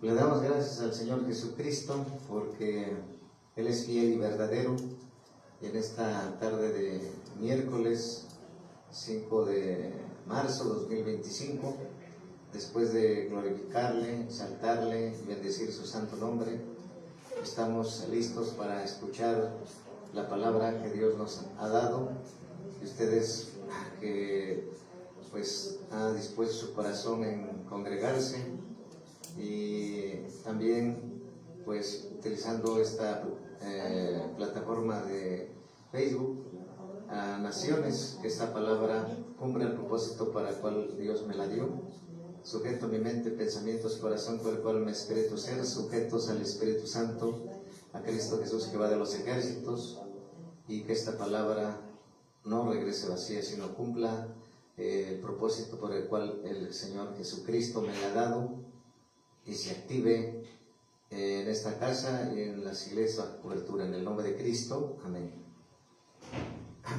Le damos gracias al Señor Jesucristo porque Él es fiel y verdadero. Y en esta tarde de miércoles 5 de marzo 2025, después de glorificarle, exaltarle y bendecir su santo nombre, estamos listos para escuchar la palabra que Dios nos ha dado. Y ustedes que pues ha dispuesto su corazón en congregarse y también pues utilizando esta plataforma de Facebook a naciones, que esta palabra cumpla el propósito para el cual Dios me la dio. Sujeto mi mente, pensamientos, corazón, cuerpo, alma, espíritu, ser, sujetos al Espíritu Santo, a Cristo Jesús que va de los ejércitos, y que esta palabra no regrese vacía, sino cumpla el propósito por el cual el Señor Jesucristo me la ha dado, y se active en esta casa y en las iglesias cobertura, en el nombre de Cristo. Amén.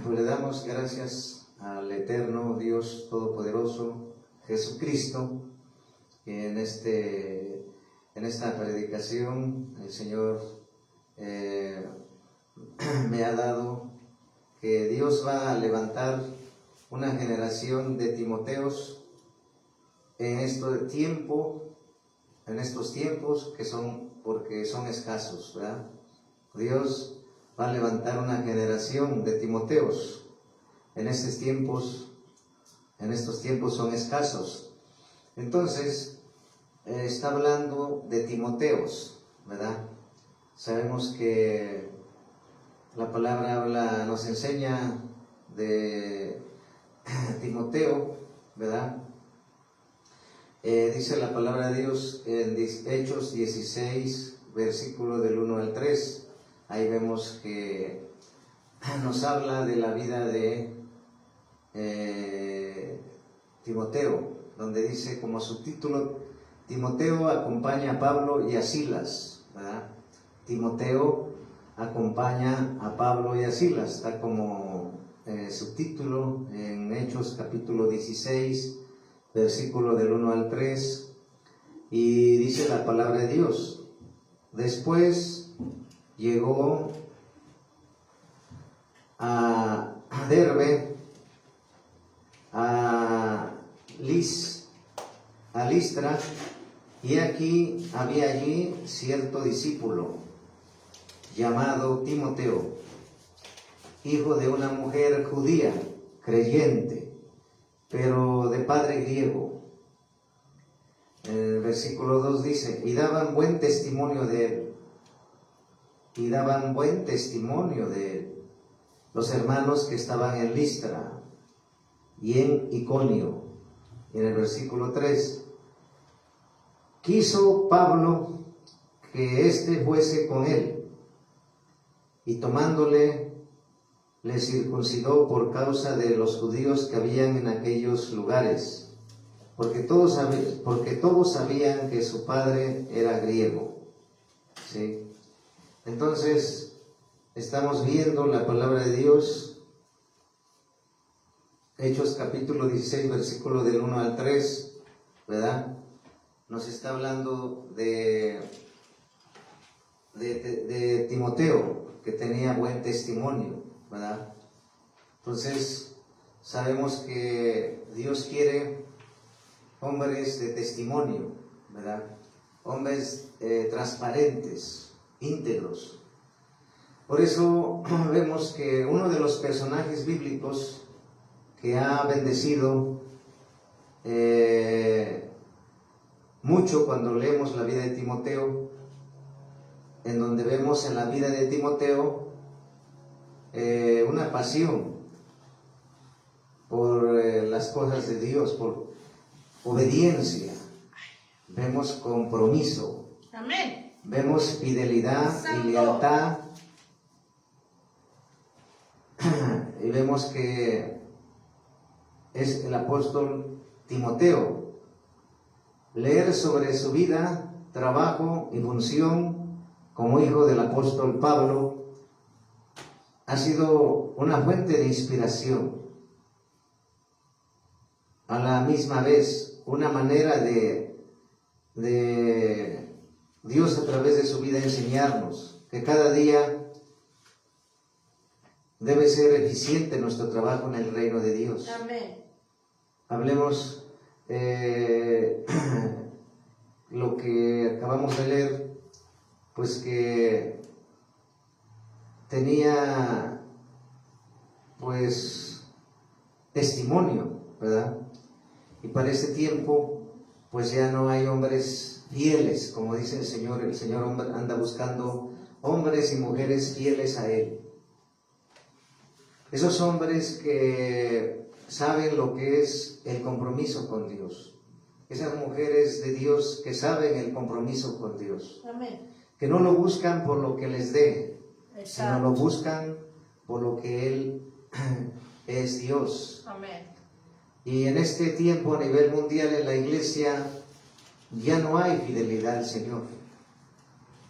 Pues le damos gracias al eterno Dios Todopoderoso, Jesucristo, que en esta predicación el Señor me ha dado que Dios va a levantar una generación de Timoteos en estos tiempos que porque son escasos, ¿verdad? Dios va a levantar una generación de Timoteos en estos tiempos son escasos. Entonces, está hablando de Timoteos, ¿verdad? Sabemos que la palabra nos enseña de Timoteo, ¿verdad? Dice la palabra de Dios en Hechos 16, versículo del 1 al 3. Ahí vemos que nos habla de la vida de Timoteo, donde dice como subtítulo: Timoteo acompaña a Pablo y a Silas, ¿verdad? Timoteo acompaña a Pablo y a Silas, está como subtítulo en Hechos capítulo 16, versículo del 1 al 3, y dice la palabra de Dios: después llegó a Derbe, a Listra, y aquí había allí cierto discípulo llamado Timoteo, hijo de una mujer judía, creyente, pero de padre griego. En el versículo 2 dice: y daban buen testimonio de él, los hermanos que estaban en Listra y en Iconio. Y en el versículo 3: quiso Pablo que éste fuese con él, y tomándole, le circuncidó por causa de los judíos que habían en aquellos lugares, porque todos sabían que su padre era griego. ¿Sí? Entonces, estamos viendo la palabra de Dios, Hechos capítulo 16, versículo del 1 al 3, ¿verdad? Nos está hablando de Timoteo, que tenía buen testimonio, ¿verdad? Entonces, sabemos que Dios quiere hombres de testimonio, ¿verdad? Hombres transparentes, íntegros. Por eso vemos que uno de los personajes bíblicos que ha bendecido mucho cuando leemos la vida de Timoteo, en donde vemos en la vida de Timoteo una pasión por las cosas de Dios, por obediencia, vemos compromiso. Amén. Vemos fidelidad Santo. Y lealtad, y vemos que es el apóstol Timoteo. Leer sobre su vida, trabajo y función como hijo del apóstol Pablo ha sido una fuente de inspiración, a la misma vez una manera de Dios a través de su vida enseñarnos que cada día debe ser eficiente nuestro trabajo en el reino de Dios. Amén. Hablemos lo que acabamos de leer, pues que tenía pues testimonio, ¿verdad? Y para ese tiempo pues ya no hay hombres fieles, como dice el Señor anda buscando hombres y mujeres fieles a Él. Esos hombres que saben lo que es el compromiso con Dios. Esas mujeres de Dios que saben el compromiso con Dios. Amén. Que no lo buscan por lo que les dé, Exacto. sino lo buscan por lo que Él es Dios. Amén. Y en este tiempo a nivel mundial en la iglesia ya no hay fidelidad al Señor.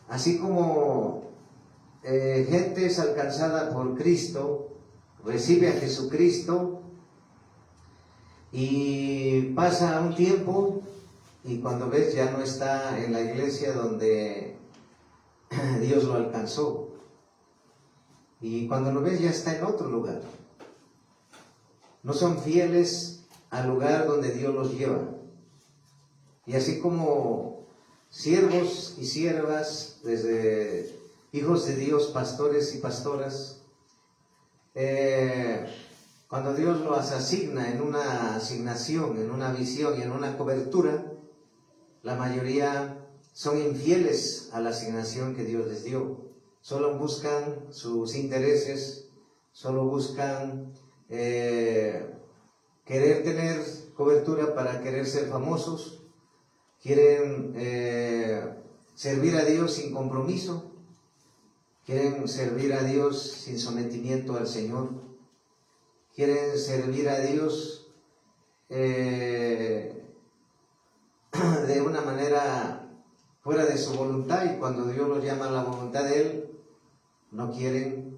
Así como gente es alcanzada por Cristo, recibe a Jesucristo y pasa un tiempo y cuando ves ya no está en la iglesia donde Dios lo alcanzó. Y cuando lo ves ya está en otro lugar. No son fieles al lugar donde Dios los lleva. Y así como siervos y siervas, desde hijos de Dios, pastores y pastoras, cuando Dios los asigna en una asignación, en una visión y en una cobertura, la mayoría son infieles a la asignación que Dios les dio. Solo buscan sus intereses, solo buscan querer tener cobertura para querer ser famosos, quieren servir a Dios sin compromiso, quieren servir a Dios sin sometimiento al Señor, quieren servir a Dios de una manera fuera de su voluntad, y cuando Dios los llama a la voluntad de Él, no quieren,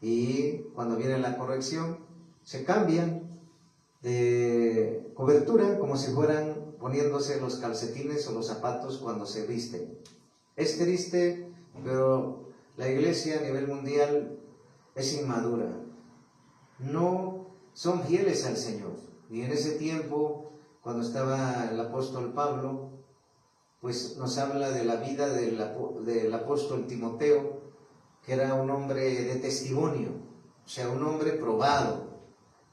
y cuando viene la corrección, se cambian de cobertura como si fueran poniéndose los calcetines o los zapatos cuando se visten. Es triste, pero la iglesia a nivel mundial es inmadura. No son fieles al Señor. Y en ese tiempo, cuando estaba el apóstol Pablo, pues nos habla de la vida del apóstol Timoteo, que era un hombre de testimonio, o sea, un hombre probado,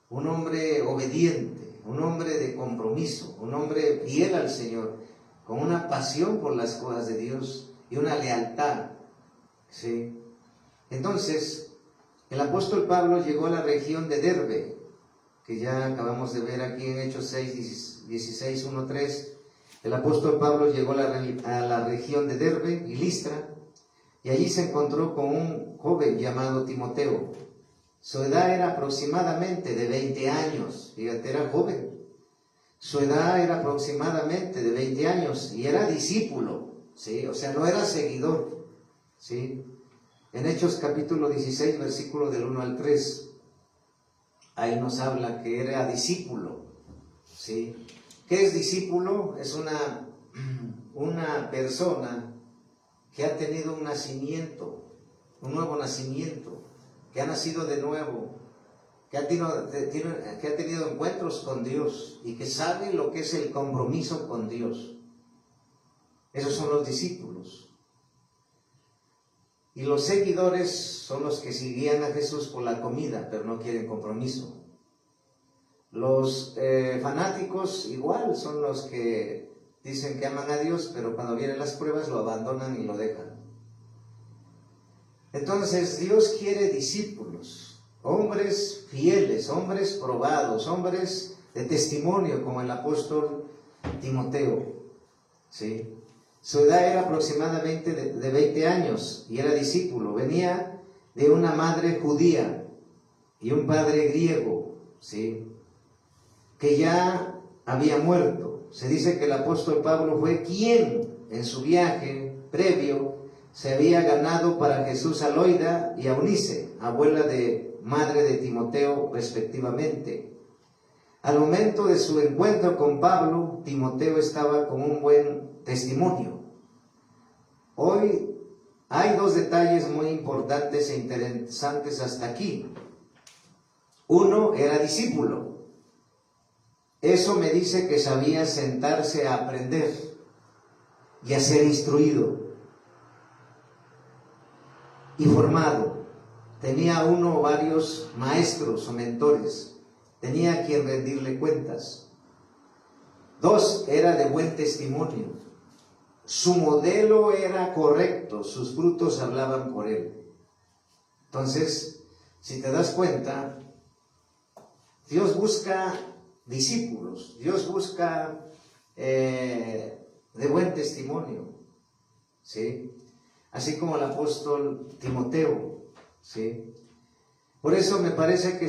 un hombre obediente, un hombre de compromiso, un hombre fiel al Señor, con una pasión por las cosas de Dios y una lealtad, ¿sí? Entonces, el apóstol Pablo llegó a la región de Derbe, que ya acabamos de ver aquí en Hechos 6, 16, 1, 3. El apóstol Pablo llegó a la región de Derbe y Listra, y allí se encontró con un joven llamado Timoteo. Su edad era aproximadamente de 20 años, fíjate, era joven. Su edad era aproximadamente de 20 años y era discípulo, ¿sí? O sea, no era seguidor, ¿sí? En Hechos capítulo 16, versículo del 1 al 3, ahí nos habla que era discípulo, ¿sí? ¿Qué es discípulo? Es una persona que ha tenido un nacimiento, un nuevo nacimiento, que ha nacido de nuevo, que ha tenido encuentros con Dios y que sabe lo que es el compromiso con Dios. Esos son los discípulos. Y los seguidores son los que seguían a Jesús por la comida, pero no quieren compromiso. Los fanáticos igual son los que dicen que aman a Dios, pero cuando vienen las pruebas lo abandonan y lo dejan. Entonces Dios quiere discípulos, hombres fieles, hombres probados, hombres de testimonio, como el apóstol Timoteo, ¿sí? Su edad era aproximadamente de 20 años y era discípulo. Venía de una madre judía y un padre griego, ¿sí? Que ya había muerto. Se dice que el apóstol Pablo fue quien en su viaje previo se había ganado para Jesús a Loida y a Eunice, abuela de madre de Timoteo respectivamente. Al momento de su encuentro con Pablo, Timoteo estaba con un buen testimonio. Hoy hay dos detalles muy importantes e interesantes hasta aquí. Uno, era discípulo. Eso me dice que sabía sentarse a aprender y a ser instruido y formado. Tenía uno o varios maestros o mentores. Tenía a quien rendirle cuentas. Dos, era de buen testimonio. Su modelo era correcto, sus frutos hablaban por él. Entonces, si te das cuenta, Dios busca discípulos, Dios busca de buen testimonio, ¿sí? Así como el apóstol Timoteo, ¿sí? Por eso me parece que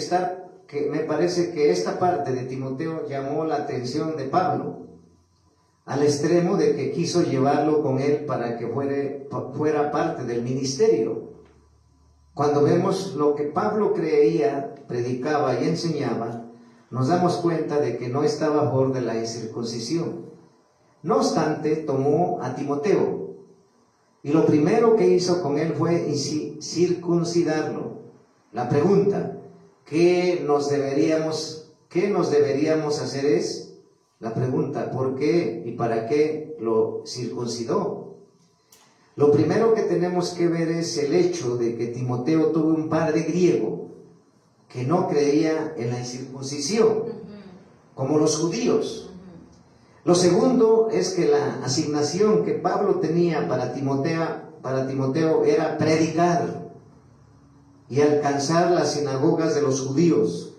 esta parte de Timoteo llamó la atención de Pablo, al extremo de que quiso llevarlo con él para que fuera parte del ministerio. Cuando vemos lo que Pablo creía, predicaba y enseñaba, nos damos cuenta de que no estaba a favor de la incircuncisión. No obstante, tomó a Timoteo y lo primero que hizo con él fue circuncidarlo. La pregunta, ¿qué nos deberíamos hacer es? La pregunta, ¿por qué y para qué lo circuncidó? Lo primero que tenemos que ver es el hecho de que Timoteo tuvo un padre griego que no creía en la incircuncisión, como los judíos. Lo segundo es que la asignación que Pablo tenía para Timoteo era predicar y alcanzar las sinagogas de los judíos.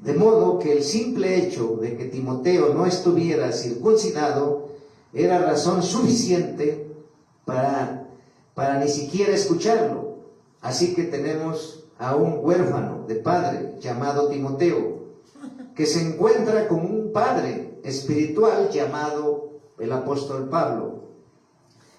De modo que el simple hecho de que Timoteo no estuviera circuncidado era razón suficiente para ni siquiera escucharlo. Así que tenemos a un huérfano de padre llamado Timoteo, que se encuentra con un padre espiritual llamado el apóstol Pablo,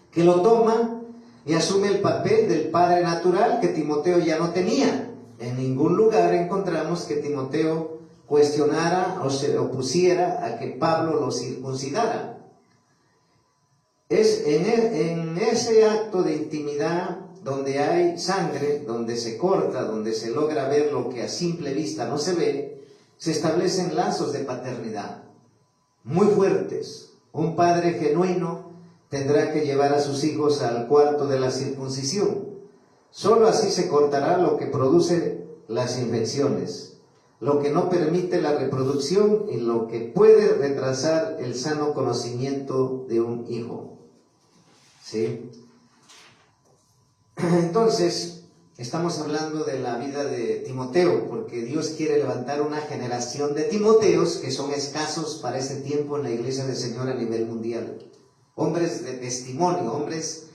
que lo toma y asume el papel del padre natural que Timoteo ya no tenía. En ningún lugar encontramos que Timoteo cuestionara o se opusiera a que Pablo lo circuncidara. Es en ese acto de intimidad donde hay sangre, donde se corta, donde se logra ver lo que a simple vista no se ve, se establecen lazos de paternidad muy fuertes. Un padre genuino tendrá que llevar a sus hijos al cuarto de la circuncisión. Solo así se cortará lo que produce las infecciones, lo que no permite la reproducción y lo que puede retrasar el sano conocimiento de un hijo. ¿Sí? Entonces, estamos hablando de la vida de Timoteo, porque Dios quiere levantar una generación de Timoteos que son escasos para este tiempo en la iglesia del Señor a nivel mundial. Hombres de testimonio, hombres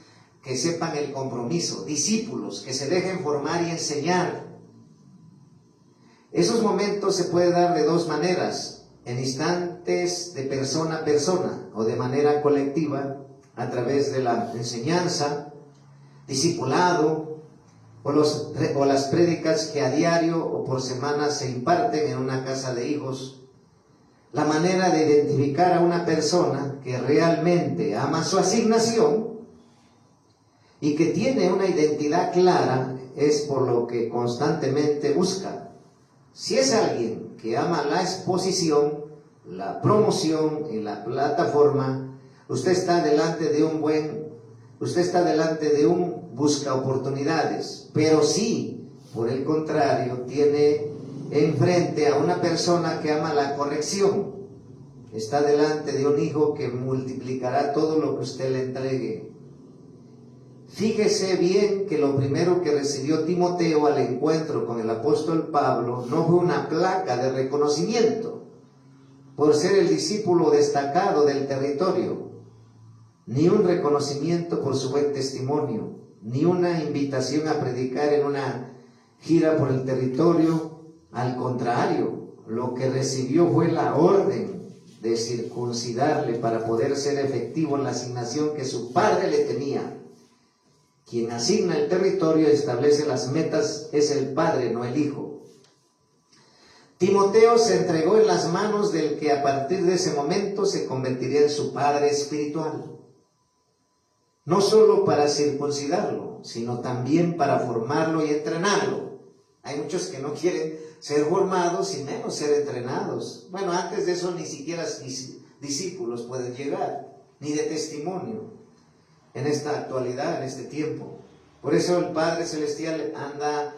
que sepan el compromiso, discípulos que se dejen formar y enseñar. Esos momentos se pueden dar de dos maneras: en instantes de persona a persona o de manera colectiva a través de la enseñanza, discipulado o las prédicas que a diario o por semana se imparten en una casa de hijos. La manera de identificar a una persona que realmente ama su asignación y que tiene una identidad clara es por lo que constantemente busca. Si es alguien que ama la exposición, la promoción y la plataforma, usted está delante de un busca oportunidades. Pero si, por el contrario, tiene enfrente a una persona que ama la corrección, está delante de un hijo que multiplicará todo lo que usted le entregue. Fíjese bien que lo primero que recibió Timoteo al encuentro con el apóstol Pablo no fue una placa de reconocimiento por ser el discípulo destacado del territorio, ni un reconocimiento por su buen testimonio, ni una invitación a predicar en una gira por el territorio. Al contrario, lo que recibió fue la orden de circuncidarle para poder ser efectivo en la asignación que su padre le tenía. Quien asigna el territorio y establece las metas es el padre, no el hijo. Timoteo se entregó en las manos del que a partir de ese momento se convertiría en su padre espiritual. no solo para circuncidarlo, sino también para formarlo y entrenarlo. Hay muchos que no quieren ser formados y menos ser entrenados. Bueno, antes de eso ni siquiera discípulos pueden llegar, ni de testimonio en esta actualidad, en este tiempo. Por eso el Padre Celestial anda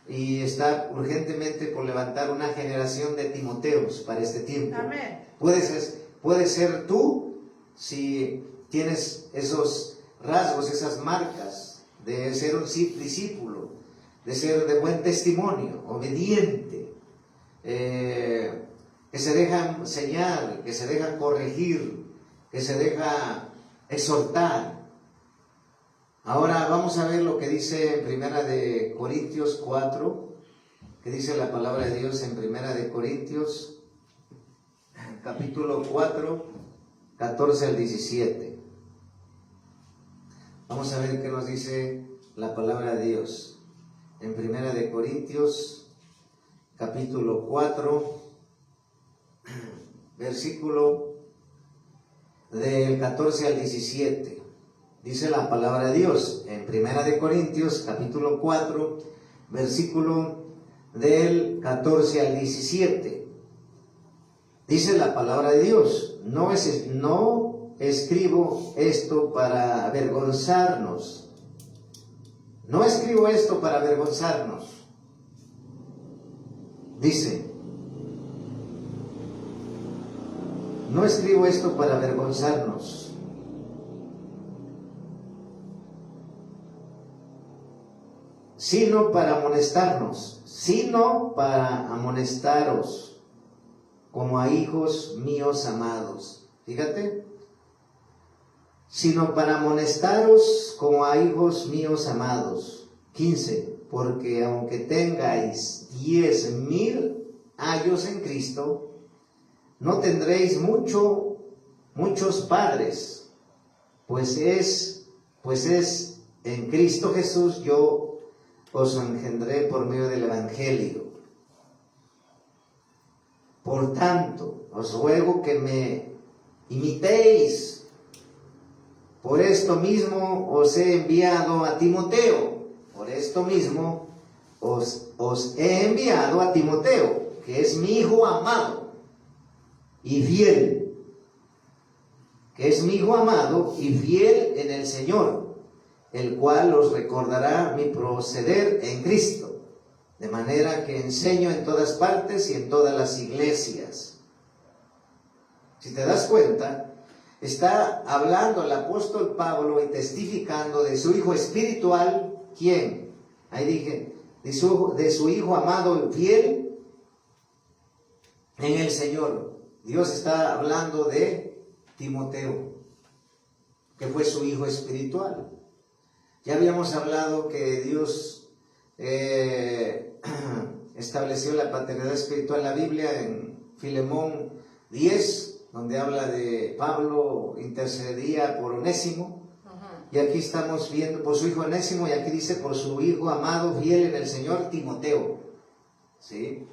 y está urgentemente por levantar una generación de Timoteos para este tiempo. Amén. Puede ser tú, si tienes esos rasgos, esas marcas de ser un discípulo, de ser de buen testimonio, obediente, que se deja enseñar, que se deja corregir, que se deja exhortar. Ahora vamos a ver lo que dice en Primera de Corintios 4, que dice la palabra de Dios en Primera de Corintios, capítulo 4, 14 al 17. Vamos a ver qué nos dice la palabra de Dios. En Primera de Corintios, capítulo 4, versículo del 14 al 17. Dice la palabra de Dios en Primera de Corintios, capítulo 4, versículo del 14 al 17. Dice la palabra de Dios: no escribo esto para avergonzarnos. No escribo esto para avergonzarnos. Dice: no escribo esto para avergonzarnos, sino para amonestaros como a hijos míos amados. Fíjate, sino para amonestaros como a hijos míos amados. 15, porque aunque tengáis 10,000 años en Cristo, no tendréis muchos padres, pues es en Cristo Jesús yo os engendré por medio del Evangelio. Por tanto, os ruego que me imitéis. Por esto mismo os he enviado a Timoteo. Por esto mismo os he enviado a Timoteo, que es mi hijo amado y fiel. Que es mi hijo amado y fiel en el Señor, el cual os recordará mi proceder en Cristo, de manera que enseño en todas partes y en todas las iglesias. Si te das cuenta, está hablando el apóstol Pablo y testificando de su hijo espiritual. ¿Quién? Ahí dije, de su hijo amado y fiel en el Señor. Dios está hablando de Timoteo, que fue su hijo espiritual. Ya habíamos hablado que Dios estableció la paternidad espiritual en la Biblia, en Filemón 10, donde habla de Pablo intercedía por Onésimo. Y aquí estamos viendo por su hijo Onésimo, y aquí dice por su hijo amado, fiel en el Señor, Timoteo. ¿Sí?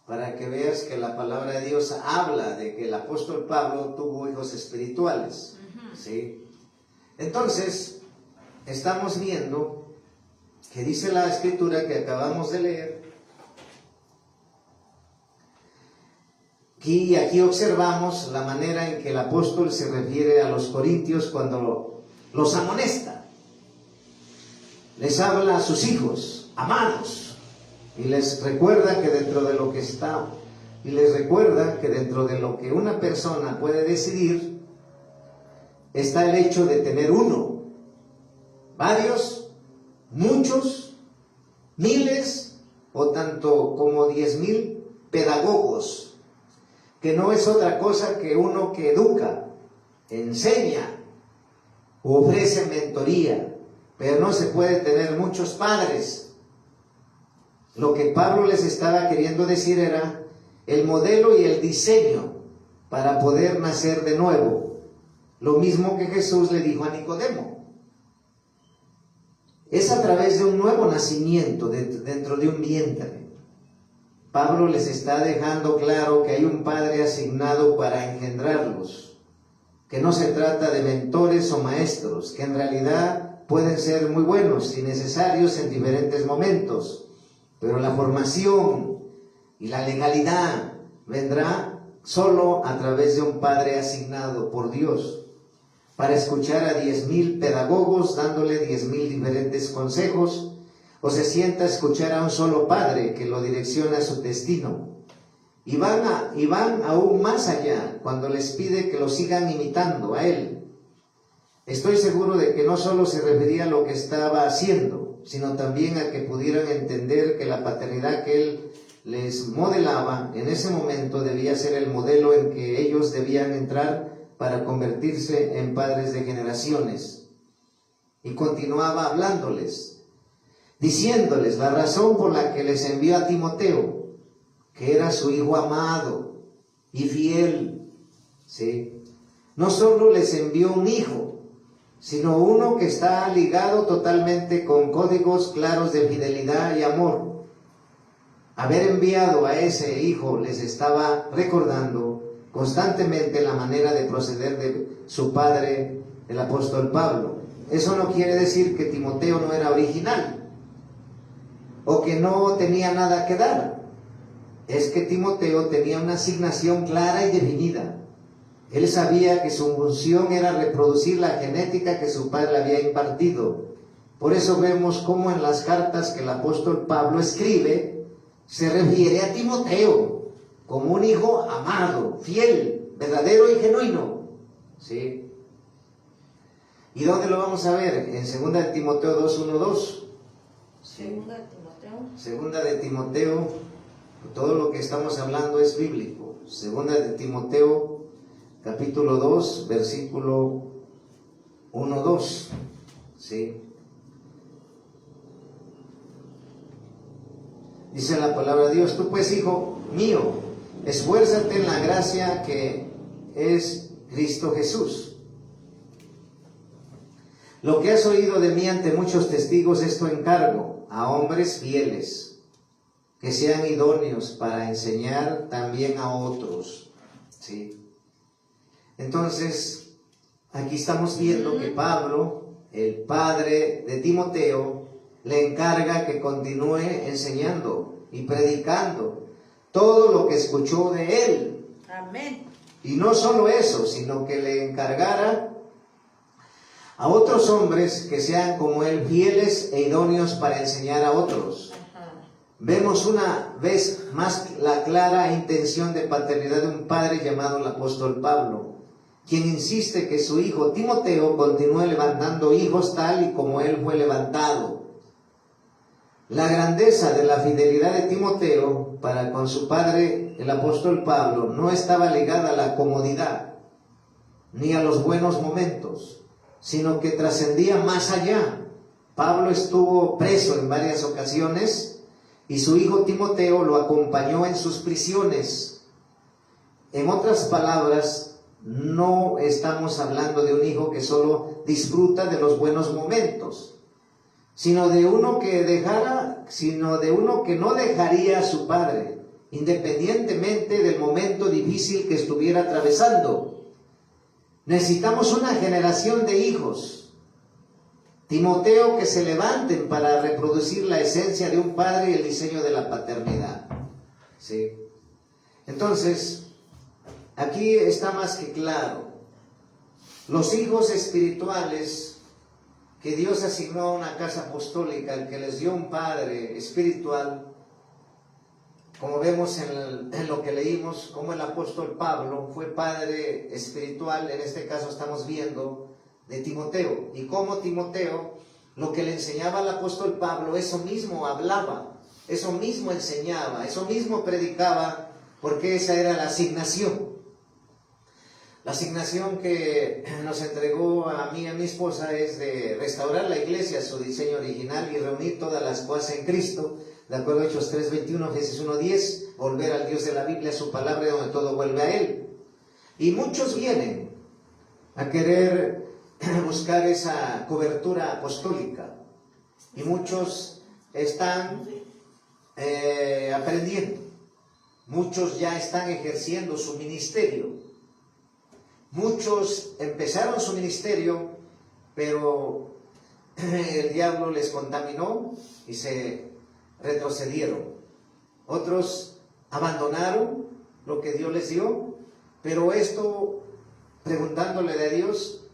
Para que veas que la palabra de Dios habla de que el apóstol Pablo tuvo hijos espirituales. ¿Sí? Entonces, estamos viendo que dice la escritura que acabamos de leer, y aquí observamos la manera en que el apóstol se refiere a los corintios cuando los amonesta. Les habla a sus hijos amados y les recuerda que dentro de lo que una persona puede decidir está el hecho de tener uno, varios, muchos, miles o tanto como 10,000 pedagogos, que no es otra cosa que uno que educa, enseña, ofrece mentoría, pero no se puede tener muchos padres. Lo que Pablo les estaba queriendo decir era el modelo y el diseño para poder nacer de nuevo, lo mismo que Jesús le dijo a Nicodemo. Es a través de un nuevo nacimiento dentro de un vientre. Pablo les está dejando claro que hay un padre asignado para engendrarlos, que no se trata de mentores o maestros, que en realidad pueden ser muy buenos y necesarios en diferentes momentos, pero la formación y la legalidad vendrá solo a través de un padre asignado por Dios para escuchar a 10,000 pedagogos dándole 10,000 diferentes consejos, o se sienta a escuchar a un solo padre que lo direcciona a su destino. Y van aún más allá cuando les pide que lo sigan imitando a él. Estoy seguro de que no solo se refería a lo que estaba haciendo, sino también a que pudieran entender que la paternidad que él les modelaba en ese momento debía ser el modelo en que ellos debían entrar para convertirse en padres de generaciones. Y continuaba hablándoles, diciéndoles la razón por la que les envió a Timoteo, que era su hijo amado y fiel. ¿Sí? No solo les envió un hijo, sino uno que está ligado totalmente con códigos claros de fidelidad y amor. Haber enviado a ese hijo les estaba recordando constantemente la manera de proceder de su padre, el apóstol Pablo. Eso no quiere decir que Timoteo no era original o que no tenía nada que dar. Es que Timoteo tenía una asignación clara y definida. Él sabía que su función era reproducir la genética que su padre le había impartido. Por eso vemos cómo en las cartas que el apóstol Pablo escribe, se refiere a Timoteo como un hijo amado, fiel, verdadero y genuino. ¿Sí? ¿Y dónde lo vamos a ver? En 2 de Timoteo 2:1-2. ¿Sí? Segunda de Timoteo, todo lo que estamos hablando es bíblico. 2 de Timoteo, capítulo 2, versículo 1-2. ¿Sí? Dice la palabra de Dios: tú pues, hijo mío, esfuérzate en la gracia que es Cristo Jesús. Lo que has oído de mí ante muchos testigos, esto encargo a hombres fieles, que sean idóneos para enseñar también a otros. ¿Sí? Entonces, aquí estamos viendo que Pablo, el padre de Timoteo, le encarga que continúe enseñando y predicando todo lo que escuchó de él. Amén. Y no solo eso, sino que le encargara a otros hombres que sean como él, fieles e idóneos para enseñar a otros. Vemos una vez más la clara intención de paternidad de un padre llamado el apóstol Pablo, quien insiste que su hijo Timoteo continúe levantando hijos tal y como él fue levantado. La grandeza de la fidelidad de Timoteo para con su padre, el apóstol Pablo, no estaba ligada a la comodidad ni a los buenos momentos, sino que trascendía más allá. Pablo estuvo preso en varias ocasiones y su hijo Timoteo lo acompañó en sus prisiones. En otras palabras, no estamos hablando de un hijo que solo disfruta de los buenos momentos, sino de uno que no dejaría a su padre, independientemente del momento difícil que estuviera atravesando. Necesitamos una generación de hijos, Timoteo, que se levanten para reproducir la esencia de un padre y el diseño de la paternidad. ¿Sí? Entonces, aquí está más que claro. Los hijos espirituales que Dios asignó a una casa apostólica, el que les dio un padre espiritual, como vemos en lo que leímos, como el apóstol Pablo fue padre espiritual, en este caso estamos viendo de Timoteo, y como Timoteo, lo que le enseñaba al apóstol Pablo, eso mismo hablaba, eso mismo enseñaba, eso mismo predicaba, porque esa era la asignación. La asignación que nos entregó a mí y a mi esposa es de restaurar la iglesia a su diseño original y reunir todas las cosas en Cristo, de acuerdo a Hechos 3:21, Efesios 1:10, volver al Dios de la Biblia, a su palabra, donde todo vuelve a Él. Y muchos vienen a querer buscar esa cobertura apostólica, y muchos están aprendiendo, muchos ya están ejerciendo su ministerio. Muchos empezaron su ministerio, pero el diablo les contaminó y se retrocedieron. Otros abandonaron lo que Dios les dio, pero esto, preguntándole a Dios,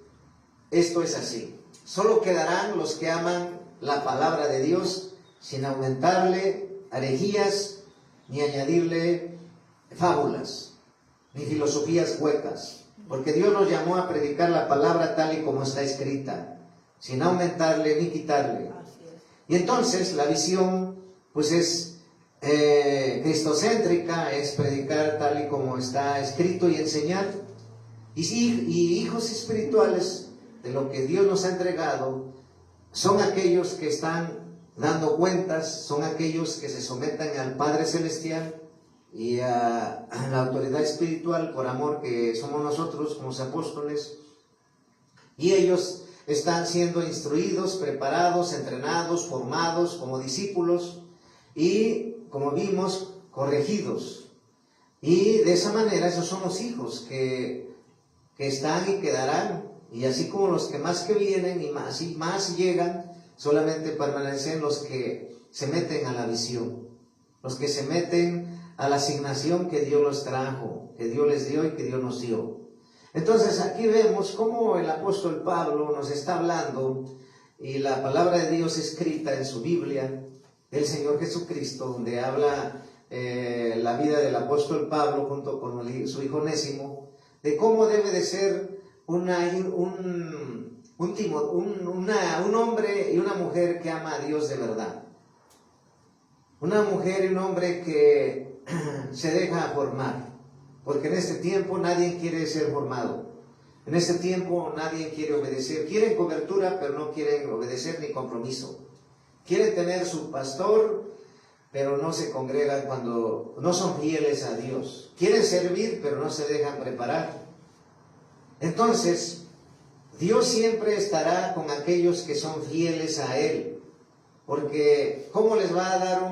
esto es así. Solo quedarán los que aman la palabra de Dios sin aumentarle herejías ni añadirle fábulas ni filosofías huecas, porque Dios nos llamó a predicar la palabra tal y como está escrita, sin aumentarle ni quitarle. Y entonces la visión pues es cristocéntrica, es predicar tal y como está escrito y enseñar. Y hijos espirituales de lo que Dios nos ha entregado son aquellos que están dando cuentas, son aquellos que se someten al Padre Celestial y a la autoridad espiritual por amor que somos nosotros como apóstoles, y ellos están siendo instruidos, preparados, entrenados, formados como discípulos y, como vimos, corregidos. Y de esa manera esos son los hijos que están y quedarán, y así como los que vienen y más llegan, solamente permanecen los que se meten a la visión, los que se meten a la asignación que Dios los trajo, que Dios les dio y que Dios nos dio. Entonces aquí vemos cómo el apóstol Pablo nos está hablando, y la palabra de Dios escrita en su Biblia, del Señor Jesucristo, donde habla la vida del apóstol Pablo junto con su hijo Onésimo, de cómo debe de ser un hombre y una mujer que ama a Dios de verdad. Una mujer y un hombre que se deja formar, porque en este tiempo nadie quiere ser formado. En este tiempo nadie quiere obedecer. Quieren cobertura, pero no quieren obedecer ni compromiso. Quieren tener su pastor, pero no se congregan cuando no son fieles a Dios. Quieren servir, pero no se dejan preparar. Entonces, Dios siempre estará con aquellos que son fieles a Él, porque ¿cómo les va a dar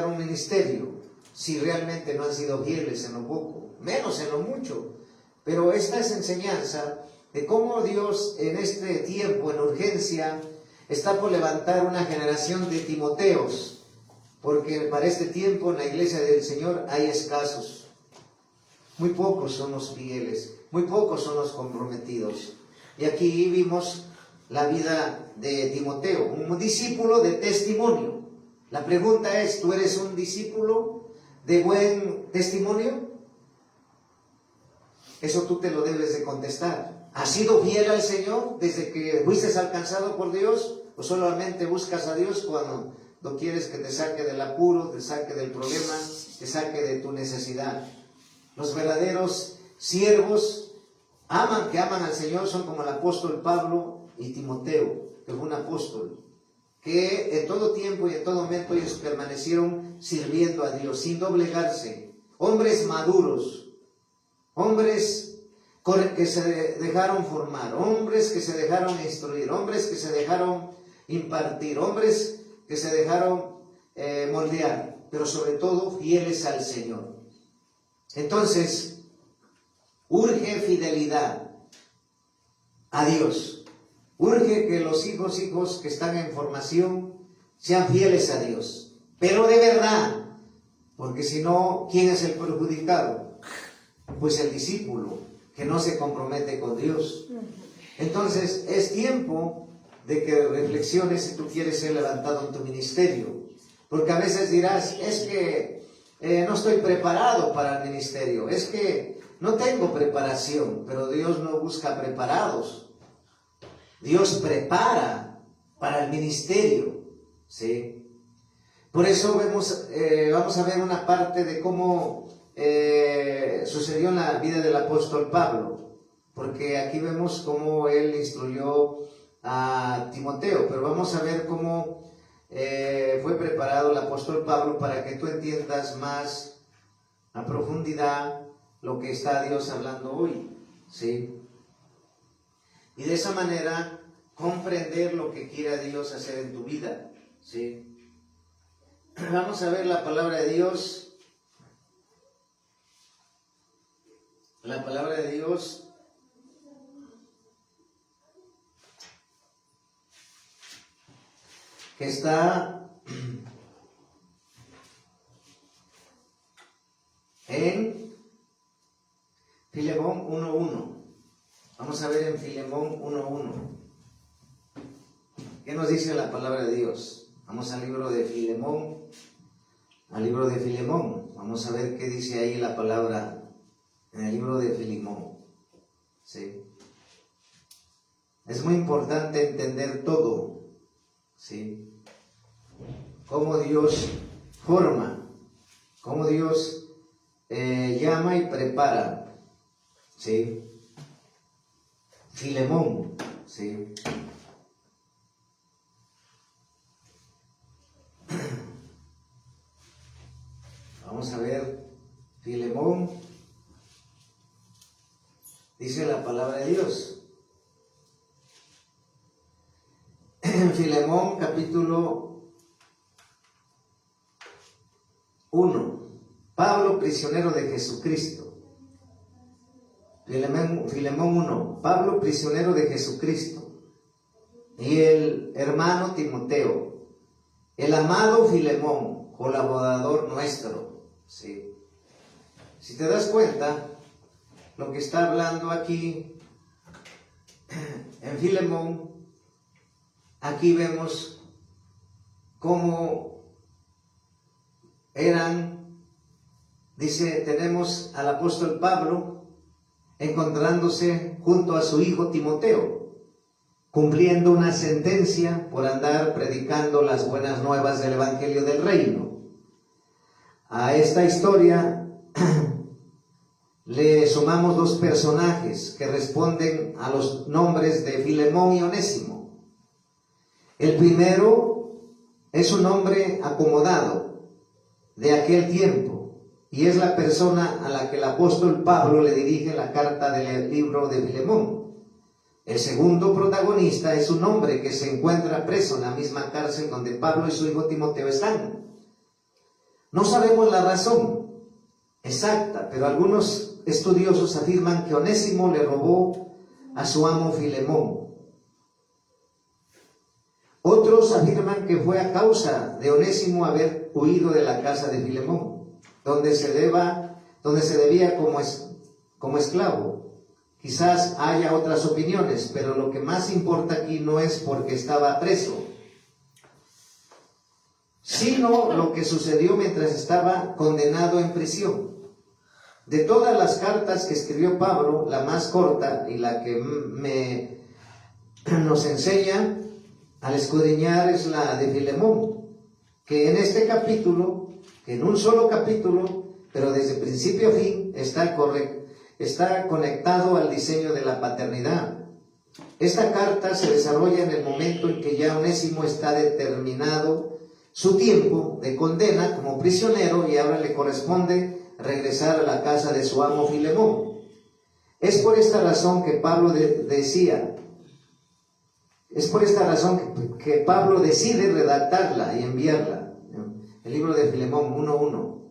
un ministerio si realmente no han sido fieles en lo poco, menos en lo mucho? Pero esta es enseñanza de cómo Dios en este tiempo, en urgencia, está por levantar una generación de Timoteos, porque para este tiempo en la iglesia del Señor hay escasos. Muy pocos son los fieles, muy pocos son los comprometidos. Y aquí vimos la vida de Timoteo, un discípulo de testimonio. La pregunta es, ¿tú eres un discípulo de buen testimonio? Eso tú te lo debes de contestar. ¿Has sido fiel al Señor desde que fuiste alcanzado por Dios? ¿O solamente buscas a Dios cuando no quieres que te saque del apuro, te saque del problema, te saque de tu necesidad? Los verdaderos siervos que aman al Señor son como el apóstol Pablo y Timoteo, que fue un apóstol, que en todo tiempo y en todo momento ellos permanecieron sirviendo a Dios sin doblegarse. Hombres maduros, hombres que se dejaron formar, hombres que se dejaron instruir, hombres que se dejaron impartir, hombres que se dejaron moldear, pero sobre todo fieles al Señor. Entonces, urge fidelidad a Dios. Urge que los hijos que están en formación sean fieles a Dios, pero de verdad, porque si no, ¿quién es el perjudicado? Pues el discípulo, que no se compromete con Dios. Entonces, es tiempo de que reflexiones si tú quieres ser levantado en tu ministerio, porque a veces dirás, es que no estoy preparado para el ministerio, es que no tengo preparación, pero Dios no busca preparados. Dios prepara para el ministerio, ¿sí? Por eso vamos a ver una parte de cómo sucedió en la vida del apóstol Pablo, porque aquí vemos cómo él instruyó a Timoteo, pero vamos a ver cómo fue preparado el apóstol Pablo para que tú entiendas más a profundidad lo que está Dios hablando hoy, ¿sí? Y de esa manera comprender lo que quiera Dios hacer en tu vida, ¿sí? Vamos a ver la palabra de Dios la palabra de Dios que está en Filemón 1:1. Vamos a ver en Filemón 1:1. ¿Qué nos dice la palabra de Dios? Vamos al libro de Filemón. Vamos a ver qué dice ahí la palabra en el libro de Filemón. ¿Sí? Es muy importante entender todo. ¿Sí? Cómo Dios forma, cómo Dios llama y prepara. ¿Sí? Filemón. ¿Sí? Vamos a ver, Filemón, dice la palabra de Dios. En Filemón capítulo 1, Pablo, prisionero de Jesucristo. Filemón 1, Pablo, prisionero de Jesucristo. Y el hermano Timoteo, el amado Filemón, colaborador nuestro. ¿Sí? Si te das cuenta, lo que está hablando aquí en Filemón, aquí vemos cómo eran, dice, tenemos al apóstol Pablo encontrándose junto a su hijo Timoteo, cumpliendo una sentencia por andar predicando las buenas nuevas del Evangelio del Reino. A esta historia le sumamos dos personajes que responden a los nombres de Filemón y Onésimo. El primero es un hombre acomodado de aquel tiempo y es la persona a la que el apóstol Pablo le dirige la carta del libro de Filemón. El segundo protagonista es un hombre que se encuentra preso en la misma cárcel donde Pablo y su hijo Timoteo están. No sabemos la razón exacta, pero algunos estudiosos afirman que Onésimo le robó a su amo Filemón. Otros afirman que fue a causa de Onésimo haber huido de la casa de Filemón, donde se debía como esclavo. Quizás haya otras opiniones, pero lo que más importa aquí no es porque estaba preso, sino lo que sucedió mientras estaba condenado en prisión. De todas las cartas que escribió Pablo, la más corta y la que nos enseña al escudriñar es la de Filemón, que en este capítulo, que en un solo capítulo, pero desde principio a fin, está conectado al diseño de la paternidad. Esta carta se desarrolla en el momento en que ya Onésimo está determinado su tiempo de condena como prisionero y ahora le corresponde regresar a la casa de su amo Filemón. Es por esta razón que Pablo decide redactarla y enviarla. El libro de Filemón 1:1.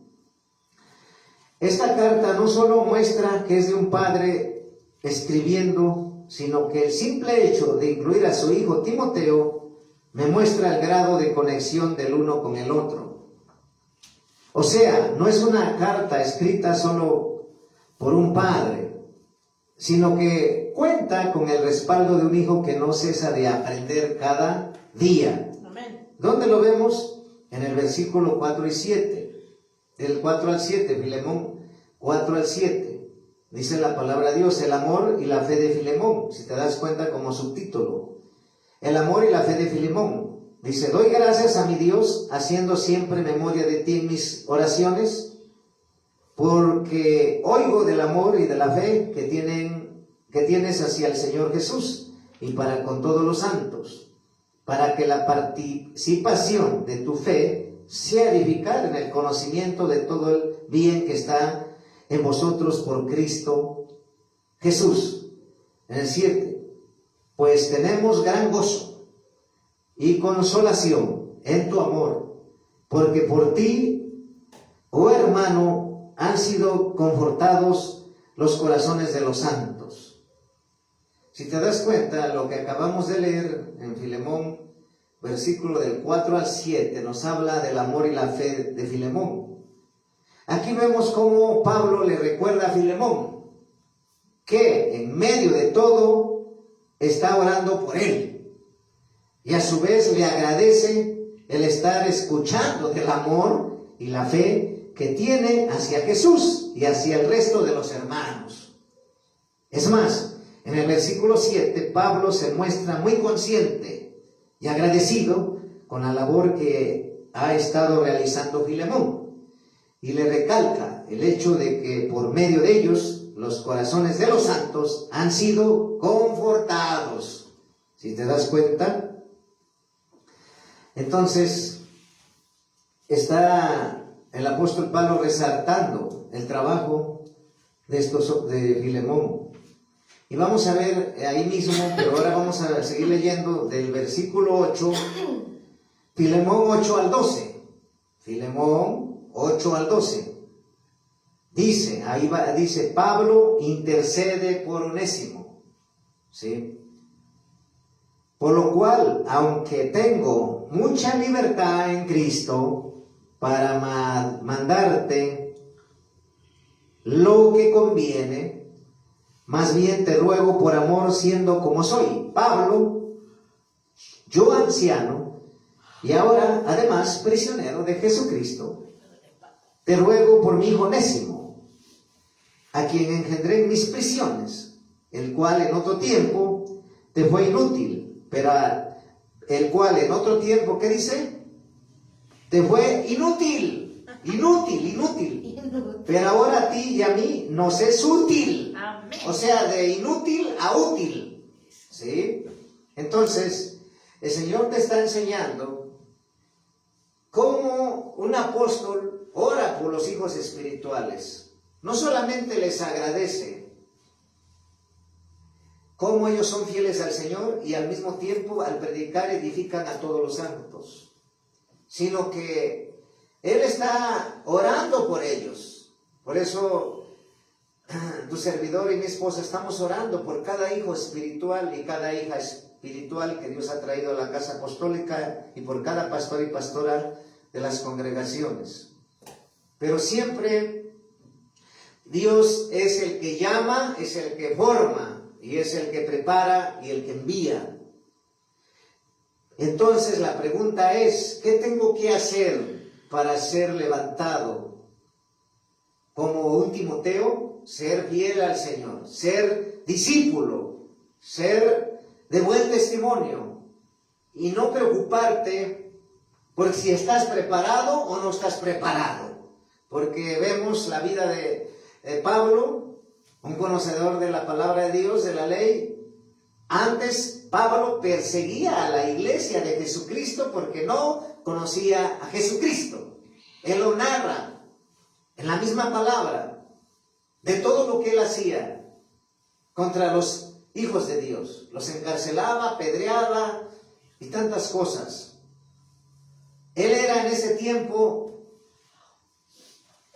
Esta carta no solo muestra que es de un padre escribiendo, sino que el simple hecho de incluir a su hijo Timoteo me muestra el grado de conexión del uno con el otro. O sea, no es una carta escrita solo por un padre, sino que cuenta con el respaldo de un hijo que no cesa de aprender cada día. Amén. ¿Dónde lo vemos? En el versículo 4 y 7. Del 4 al 7, Filemón 4 al 7. Dice la palabra de Dios, el amor y la fe de Filemón. Si te das cuenta como subtítulo. El amor y la fe de Filemón. Dice, doy gracias a mi Dios, haciendo siempre memoria de ti en mis oraciones, porque oigo del amor y de la fe que tienes hacia el Señor Jesús y para con todos los santos, para que la participación de tu fe sea edificada en el conocimiento de todo el bien que está en vosotros por Cristo Jesús. En el 7. Pues tenemos gran gozo y consolación en tu amor, porque por ti, oh hermano, han sido confortados los corazones de los santos. Si te das cuenta, lo que acabamos de leer en Filemón, versículo del 4 al 7, nos habla del amor y la fe de Filemón. Aquí vemos cómo Pablo le recuerda a Filemón que en medio de todo está orando por él. Y a su vez le agradece el estar escuchando del amor y la fe que tiene hacia Jesús y hacia el resto de los hermanos. Es más, en el versículo 7, Pablo se muestra muy consciente y agradecido con la labor que ha estado realizando Filemón. Y le recalca el hecho de que por medio de ellos los corazones de los santos han sido confortados. Si te das cuenta, entonces está el apóstol Pablo resaltando el trabajo de Filemón. Y vamos a ver ahí mismo, pero ahora vamos a seguir leyendo del versículo 8, Filemón 8 al 12. Filemón 8 al 12. Dice, dice, Pablo intercede por Onésimo, ¿sí? Por lo cual, aunque tengo mucha libertad en Cristo para mandarte lo que conviene, más bien te ruego por amor, siendo como soy, Pablo, yo anciano, y ahora además prisionero de Jesucristo, te ruego por mi hijo Onésimo, a quien engendré en mis prisiones, el cual en otro tiempo te fue inútil, pero el cual en otro tiempo, ¿qué dice? Te fue inútil, pero ahora a ti y a mí nos es útil. Amén. O sea, de inútil a útil, ¿sí? Entonces, el Señor te está enseñando cómo un apóstol ora por los hijos espirituales. No solamente les agradece cómo ellos son fieles al Señor y al mismo tiempo al predicar edifican a todos los santos, sino que Él está orando por ellos. Por eso tu servidor y mi esposa estamos orando por cada hijo espiritual y cada hija espiritual que Dios ha traído a la casa apostólica y por cada pastor y pastora de las congregaciones. Pero siempre Dios es el que llama, es el que forma y es el que prepara y el que envía. Entonces la pregunta es, ¿qué tengo que hacer para ser levantado? Como un Timoteo, ser fiel al Señor, ser discípulo, ser de buen testimonio y no preocuparte por si estás preparado o no estás preparado. Porque vemos la vida de Pablo, un conocedor de la palabra de Dios, de la ley. Antes Pablo perseguía a la iglesia de Jesucristo porque no conocía a Jesucristo. Él lo narra en la misma palabra de todo lo que él hacía contra los hijos de Dios. Los encarcelaba, apedreaba y tantas cosas. Él era en ese tiempo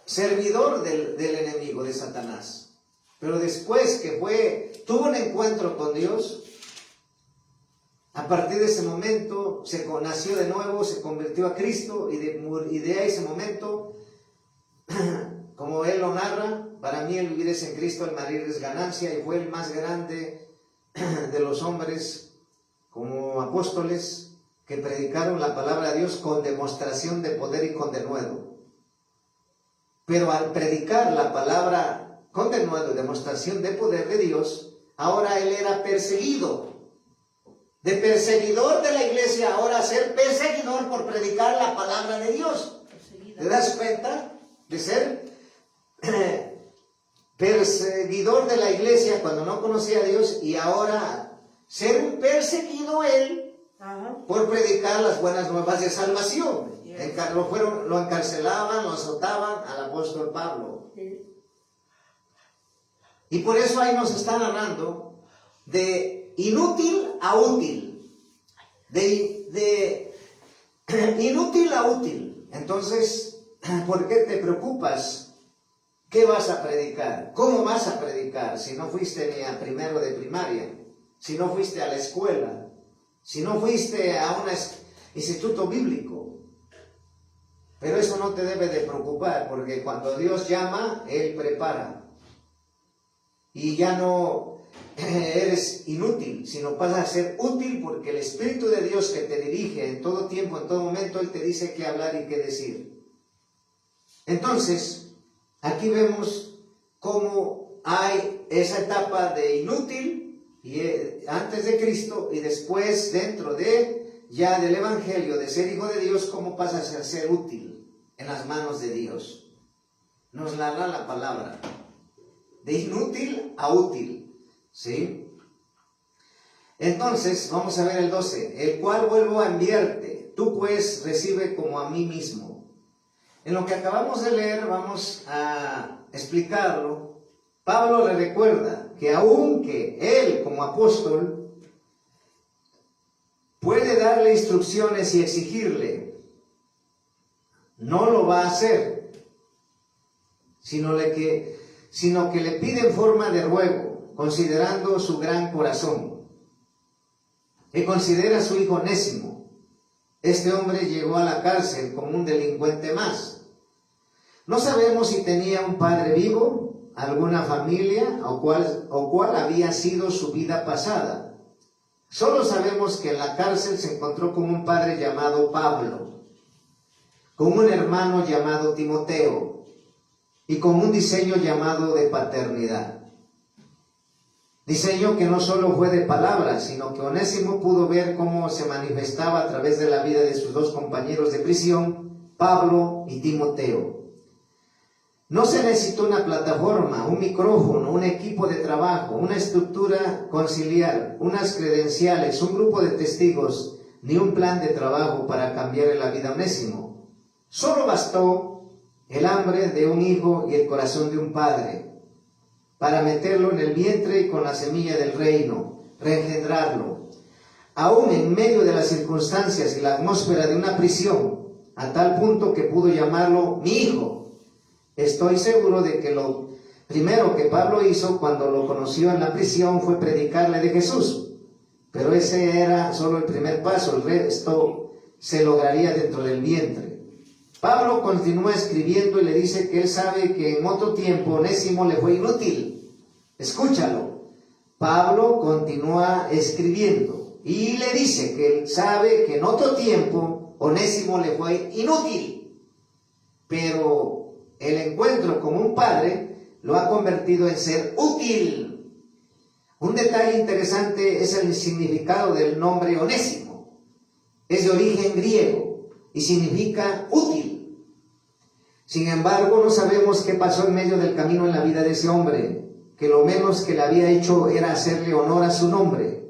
servidor del enemigo, de Satanás. Pero después que tuvo un encuentro con Dios, a partir de ese momento nació de nuevo, se convirtió a Cristo y de ese momento, como él lo narra, para mí el vivir es en Cristo, el morir es ganancia, y fue el más grande de los hombres como apóstoles que predicaron la palabra de Dios con demostración de poder y con denuedo. Pero al predicar la palabra con denuedo y demostración de poder de Dios, ahora él era perseguido. De perseguidor de la iglesia, ahora ser perseguidor por predicar la palabra de Dios. ¿Te das cuenta? De ser perseguidor de la iglesia cuando no conocía a Dios y ahora ser un perseguido él por predicar las buenas nuevas de salvación. Lo encarcelaban, lo azotaban al apóstol Pablo. Y por eso ahí nos está narrando de inútil a útil. De inútil a útil. Entonces, ¿por qué te preocupas ¿Qué vas a predicar? ¿Cómo vas a predicar si no fuiste ni a primero de primaria? Si no fuiste a la escuela, si no fuiste a un instituto bíblico. Pero eso no te debe de preocupar, porque cuando Dios llama, Él prepara. Y ya no eres inútil, sino pasas a ser útil, porque el Espíritu de Dios que te dirige en todo tiempo, en todo momento, Él te dice qué hablar y qué decir. Entonces, aquí vemos cómo hay esa etapa de inútil y antes de Cristo, y después dentro de ya del Evangelio de ser hijo de Dios, cómo pasas a ser útil en las manos de Dios. Nos la da la palabra, de inútil a útil, ¿sí? Entonces, vamos a ver el 12, el cual vuelvo a enviarte, tú pues recibe como a mí mismo. En lo que acabamos de leer, vamos a explicarlo. Pablo le recuerda que aunque él como apóstol puede darle instrucciones y exigirle, no lo va a hacer, sino que le pide en forma de ruego, considerando su gran corazón. Y considera a su hijo Onésimo. Este hombre llegó a la cárcel como un delincuente más. No sabemos si tenía un padre vivo, alguna familia o cuál había sido su vida pasada. Solo sabemos que en la cárcel se encontró con un padre llamado Pablo, con un hermano llamado Timoteo y con un diseño llamado de paternidad. Diseño que no solo fue de palabras, sino que Onésimo pudo ver cómo se manifestaba a través de la vida de sus dos compañeros de prisión, Pablo y Timoteo. No se necesitó una plataforma, un micrófono, un equipo de trabajo, una estructura conciliar, unas credenciales, un grupo de testigos, ni un plan de trabajo para cambiar la vida a Onésimo. Solo bastó el hambre de un hijo y el corazón de un padre para meterlo en el vientre y con la semilla del reino, reengendrarlo. Aún en medio de las circunstancias y la atmósfera de una prisión, a tal punto que pudo llamarlo mi hijo. Estoy seguro de que lo primero que Pablo hizo cuando lo conoció en la prisión fue predicarle de Jesús. Pero ese era solo el primer paso, el resto se lograría dentro del vientre. Pablo continúa escribiendo y le dice que él sabe que en otro tiempo Onésimo le fue inútil. Escúchalo. Pablo continúa escribiendo y le dice que él sabe que en otro tiempo Onésimo le fue inútil. Pero el encuentro con un padre lo ha convertido en ser útil. Un detalle interesante es el significado del nombre Onésimo. Es de origen griego y significa útil. Sin embargo, no sabemos qué pasó en medio del camino en la vida de ese hombre, que lo menos que le había hecho era hacerle honor a su nombre.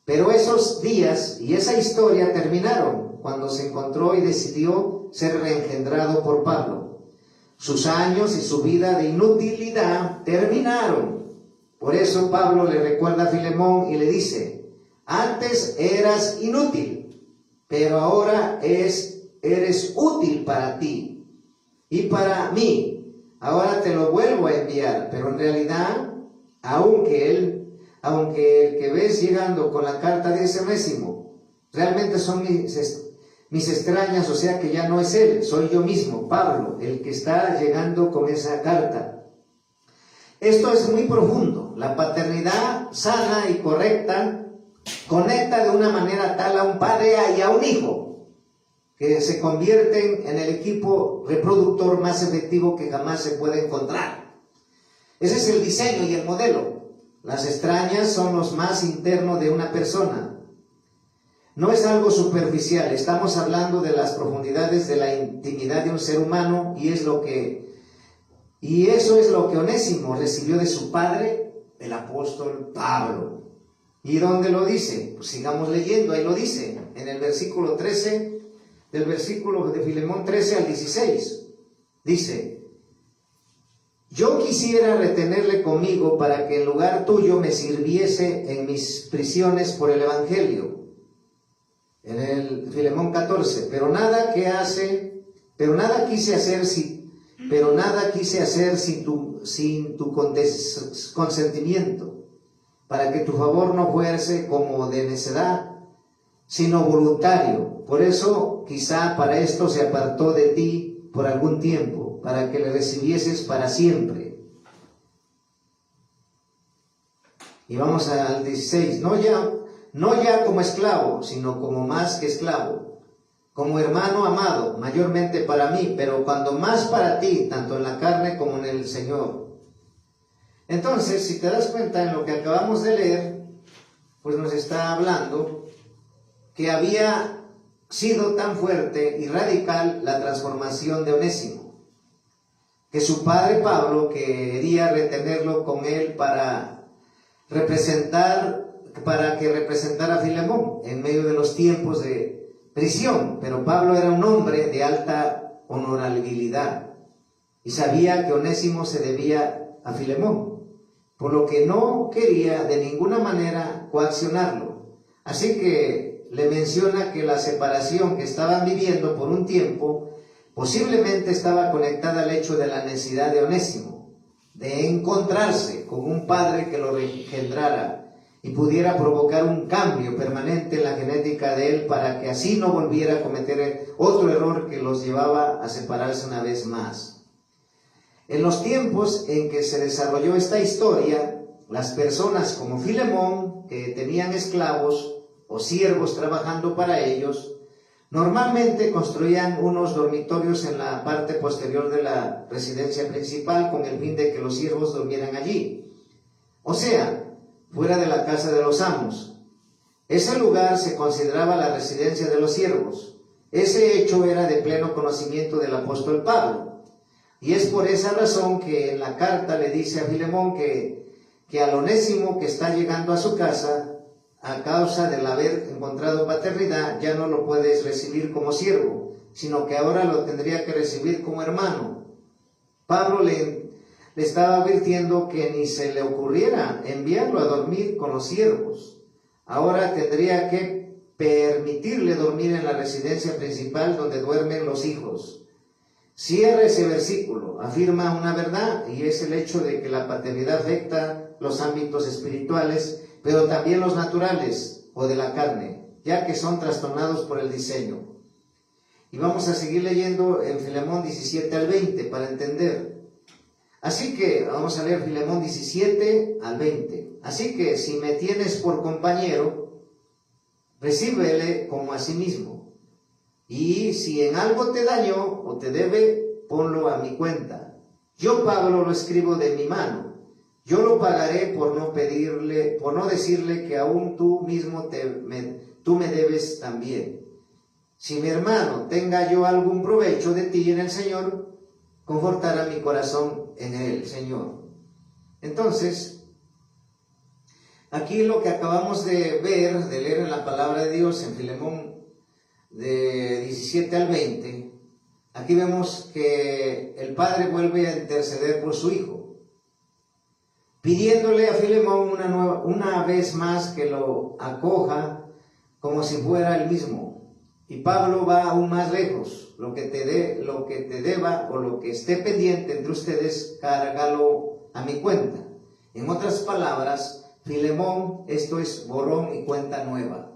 Pero esos días y esa historia terminaron cuando se encontró y decidió ser reengendrado por Pablo. Sus años y su vida de inutilidad terminaron. Por eso Pablo le recuerda a Filemón y le dice, antes eras inútil, pero ahora eres útil para ti y para mí. Ahora te lo vuelvo a enviar, pero en realidad, aunque el que ves llegando con la carta de ese Onésimo, realmente son mis extrañas, o sea que ya no es él, soy yo mismo, Pablo, el que está llegando con esa carta. Esto es muy profundo. La paternidad sana y correcta conecta de una manera tal a un padre y a un hijo, que se convierten en el equipo reproductor más efectivo que jamás se puede encontrar. Ese es el diseño y el modelo. Las extrañas son los más internos de una persona. No es algo superficial, estamos hablando de las profundidades de la intimidad de un ser humano y eso es lo que Onésimo recibió de su padre, el apóstol Pablo. ¿Y dónde lo dice? Pues sigamos leyendo, ahí lo dice, en el versículo 13, del versículo de Filemón 13 al 16. Dice, yo quisiera retenerle conmigo para que en lugar tuyo me sirviese en mis prisiones por el Evangelio. En el Filemón 14, pero nada quise hacer pero nada quise hacer sin tu consentimiento, para que tu favor no fuese como de necedad, sino voluntario. Por eso quizá para esto se apartó de ti por algún tiempo, para que le recibieses para siempre. Y vamos al 16, no ya como esclavo, sino como más que esclavo, como hermano amado, mayormente para mí, pero cuando más para ti, tanto en la carne como en el Señor. Entonces, si te das cuenta en lo que acabamos de leer, pues nos está hablando que había sido tan fuerte y radical la transformación de Onésimo, que su padre Pablo quería retenerlo con él para que representara a Filemón en medio de los tiempos de prisión, pero Pablo era un hombre de alta honorabilidad y sabía que Onésimo se debía a Filemón, por lo que no quería de ninguna manera coaccionarlo. Así que le menciona que la separación que estaban viviendo por un tiempo posiblemente estaba conectada al hecho de la necesidad de Onésimo de encontrarse con un padre que lo engendrara y pudiera provocar un cambio permanente en la genética de él para que así no volviera a cometer otro error que los llevaba a separarse una vez más. En los tiempos en que se desarrolló esta historia, las personas como Filemón, que tenían esclavos o siervos trabajando para ellos, normalmente construían unos dormitorios en la parte posterior de la residencia principal con el fin de que los siervos durmieran allí, o sea, fuera de la casa de los amos. Ese lugar se consideraba la residencia de los siervos. Ese hecho era de pleno conocimiento del apóstol Pablo. Y es por esa razón que en la carta le dice a Filemón que al Onésimo que está llegando a su casa, a causa del haber encontrado paternidad, ya no lo puedes recibir como siervo, sino que ahora lo tendría que recibir como hermano. Pablo le estaba advirtiendo que ni se le ocurriera enviarlo a dormir con los siervos. Ahora tendría que permitirle dormir en la residencia principal donde duermen los hijos. Cierra ese versículo, afirma una verdad, y es el hecho de que la paternidad afecta los ámbitos espirituales, pero también los naturales o de la carne, ya que son trastornados por el diseño. Y vamos a seguir leyendo en Filemón 17 al 20 para entender. Así que vamos a leer Filemón 17 al 20. Así que si me tienes por compañero, recíbele como a sí mismo. Y si en algo te dañó o te debe, ponlo a mi cuenta. Yo, Pablo, lo escribo de mi mano. Yo lo pagaré por no decirle que aún tú mismo tú me debes también. Si mi hermano tenga yo algún provecho de ti en el Señor, confortará mi corazón en el Señor. Entonces, aquí lo que acabamos de ver, de leer en la palabra de Dios en Filemón de 17 al 20, aquí vemos que el padre vuelve a interceder por su hijo, pidiéndole a Filemón una vez más que lo acoja como si fuera él mismo. Y Pablo va aún más lejos: lo que te deba o lo que esté pendiente entre ustedes, cárgalo a mi cuenta. En otras palabras, Filemón, esto es borrón y cuenta nueva.